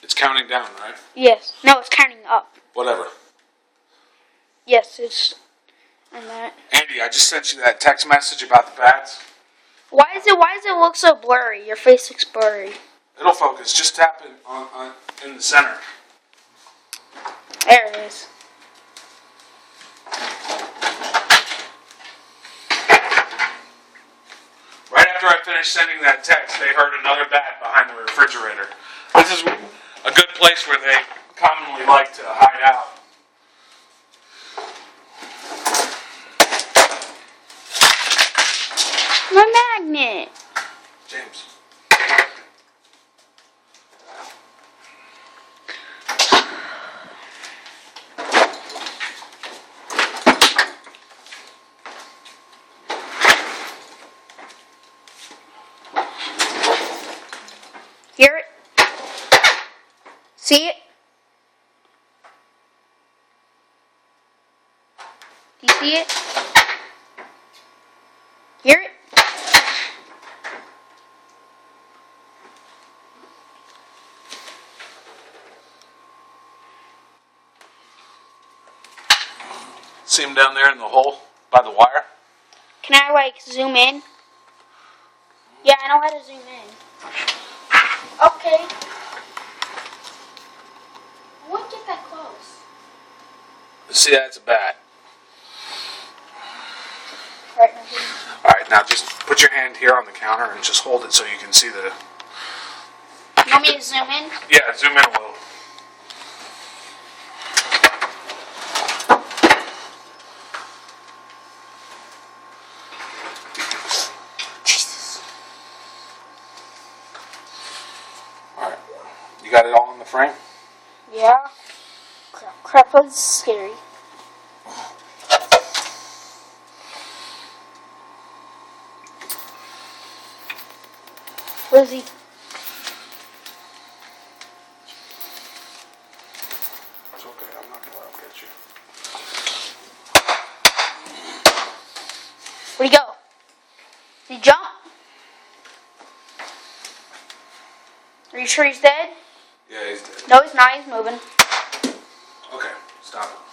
It's counting down, right? Yes. No, it's counting up. Whatever. Yes, it's on that. Andy, I just sent you that text message about the bats. Why does it look so blurry? Your face looks blurry. It'll focus. Just tap it on in the center. There it is. Right after I finished sending that text, they heard another bat behind the refrigerator. This is a good place where they commonly like to hide out. My magnet. James. Hear it? See it? Do you see it? Hear it? See him down there in the hole by the wire? Can I zoom in? Yeah, I know how to zoom in. Okay. I won't get that close. See, that's a bat. Right, Alright, now just put your hand here on the counter and just hold it so you can see the... You want me to zoom in? Yeah, zoom in a little. Jesus. Alright, you got it all in the frame? Yeah. Crap, that's scary. Where is he? It's okay, I'm not gonna let him get you. Where'd he go? Did he jump? Are you sure he's dead? Yeah, he's dead. No, he's not. He's moving. Okay, stop it.